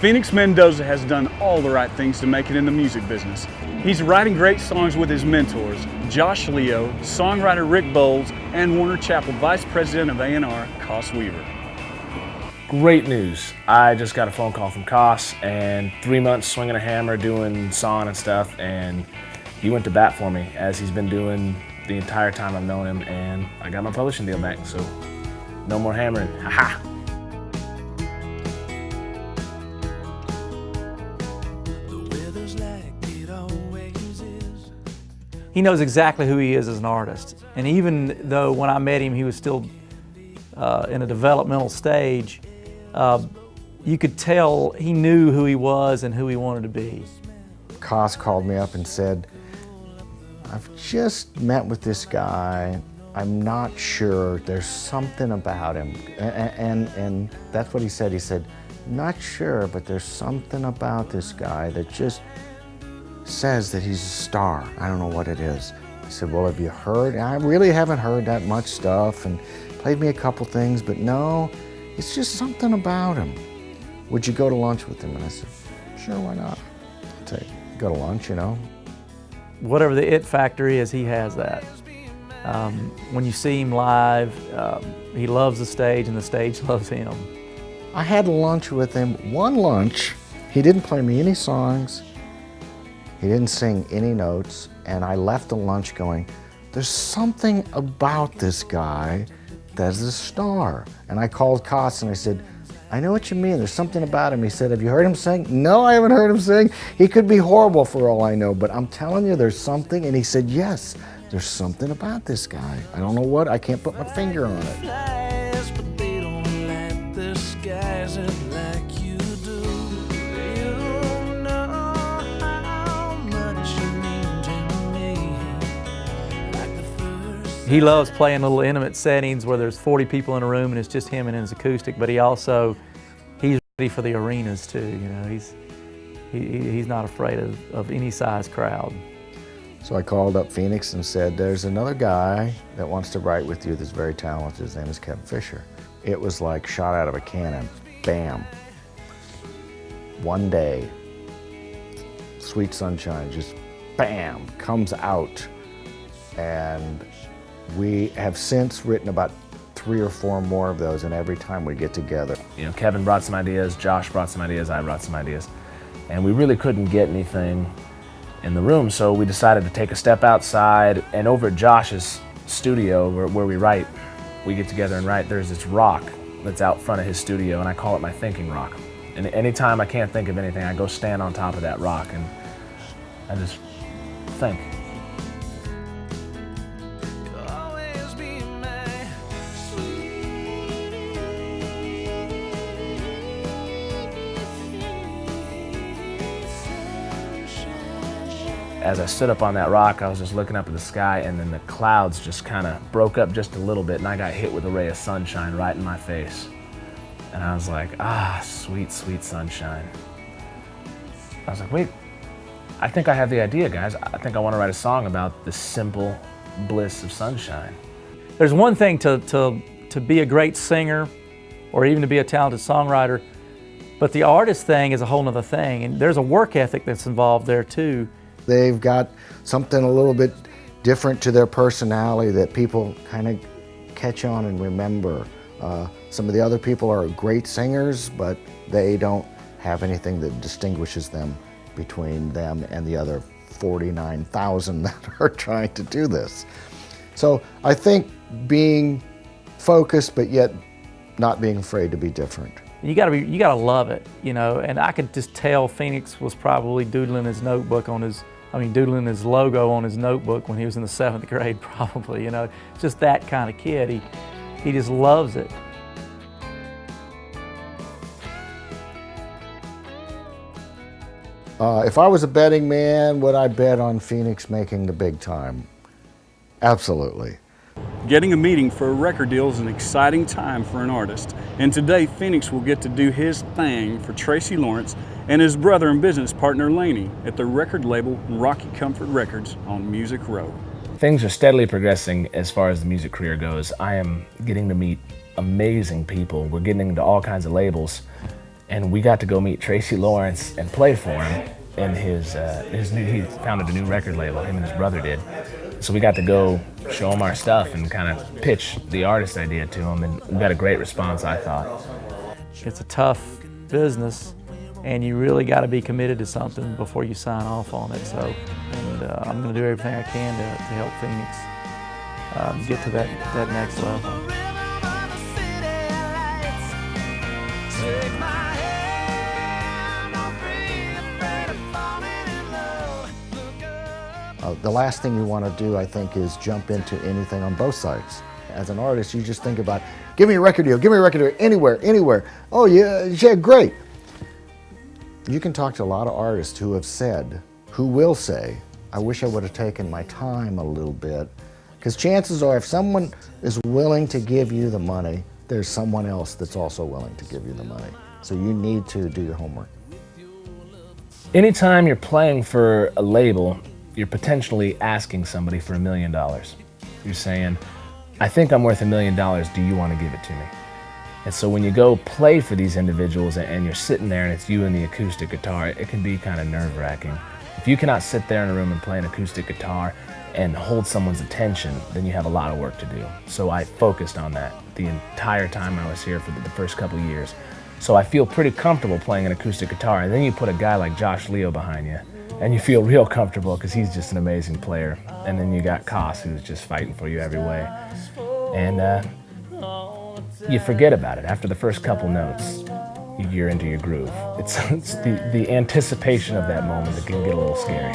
Phoenix Mendoza has done all the right things to make it in the music business. He's writing great songs with his mentors, Josh Leo, songwriter Rick Bowles, and Warner Chappell Vice President of A&R, Koss Weaver. Great news. I just got a phone call from Koss, and 3 months swinging a hammer, doing song and stuff, and he went to bat for me, as he's been doing the entire time I've known him, and I got my publishing deal back, so no more hammering. Ha-ha! He knows exactly who he is as an artist. And even though when I met him, he was still in a developmental stage, you could tell he knew who he was and who he wanted to be. Koss called me up and said, I've just met with this guy. I'm not sure. There's something about him. And that's what he said. He said, not sure, but there's something about this guy that just says that he's a star. I don't know what it is. I said, well, have you heard? I really haven't heard that much stuff, and played me a couple things, but no, it's just something about him. Would you go to lunch with him? And I said, sure, why not? Go to lunch, you know. Whatever the it factor is, he has that. When you see him live, he loves the stage and the stage loves him. I had lunch with him, one lunch. He didn't play me any songs. He didn't sing any notes, and I left the lunch going, there's something about this guy that's a star. And I called Koss and I said, I know what you mean, there's something about him. He said, have you heard him sing? No, I haven't heard him sing. He could be horrible for all I know, but I'm telling you, there's something. And he said, yes, there's something about this guy. I don't know what, I can't put my finger on it. He loves playing little intimate settings where there's 40 people in a room and it's just him and his acoustic, but he's ready for the arenas too, you know. He's not afraid of any size crowd. So I called up Phoenix and said, there's another guy that wants to write with you that's very talented. His name is Kevin Fisher. It was like shot out of a cannon, bam. One day, Sweet Sunshine just bam, comes out. And we have since written about 3 or 4 more of those, and every time we get together. You know, Kevin brought some ideas, Josh brought some ideas, I brought some ideas, and we really couldn't get anything in the room, so we decided to take a step outside, and over at Josh's studio where we write, we get together and write, there's this rock that's out front of his studio, and I call it my thinking rock. And anytime I can't think of anything, I go stand on top of that rock and I just think. As I stood up on that rock, I was just looking up at the sky, and then the clouds just kind of broke up just a little bit, and I got hit with a ray of sunshine right in my face. And I was like, ah, sweet, sweet sunshine. I was like, wait, I think I have the idea, guys. I think I want to write a song about the simple bliss of sunshine. There's one thing to be a great singer or even to be a talented songwriter, but the artist thing is a whole nother thing, and there's a work ethic that's involved there too. They've got something a little bit different to their personality that people kind of catch on and remember. Some of the other people are great singers, but they don't have anything that distinguishes them between them and the other 49,000 that are trying to do this. So I think being focused, but yet not being afraid to be different. You gotta love it, you know, and I could just tell Phoenix was probably doodling his logo on his notebook when he was in the 7th grade, probably, you know. Just that kind of kid. He just loves it. If I was a betting man, would I bet on Phoenix making the big time? Absolutely. Getting a meeting for a record deal is an exciting time for an artist. And today, Phoenix will get to do his thing for Tracy Lawrence and his brother and business partner, Laney, at the record label Rocky Comfort Records on Music Row. Things are steadily progressing as far as the music career goes. I am getting to meet amazing people. We're getting into all kinds of labels. And we got to go meet Tracy Lawrence and play for him in his new, he founded a new record label, him and his brother did. So we got to go show him our stuff and kind of pitch the artist idea to him, and we got a great response, I thought. It's a tough business, and you really got to be committed to something before you sign off on it. So, I'm going to do everything I can to help Phoenix get to that next level. The last thing you want to do, I think, is jump into anything on both sides. As an artist, you just think about, give me a record deal, anywhere. Oh yeah, great. You can talk to a lot of artists who have said, who will say, I wish I would have taken my time a little bit. Because chances are, if someone is willing to give you the money, there's someone else that's also willing to give you the money. So you need to do your homework. Anytime you're playing for a label, you're potentially asking somebody for $1 million. You're saying, I think I'm worth $1 million, do you want to give it to me? And so when you go play for these individuals and you're sitting there and it's you and the acoustic guitar, it can be kind of nerve-wracking. If you cannot sit there in a room and play an acoustic guitar and hold someone's attention, then you have a lot of work to do. So I focused on that the entire time I was here for the first couple of years. So I feel pretty comfortable playing an acoustic guitar, and then you put a guy like Josh Leo behind you, and you feel real comfortable because he's just an amazing player. And then you got Koss, who's just fighting for you every way. And you forget about it. After the first couple notes, you're into your groove. It's the anticipation of that moment that can get a little scary.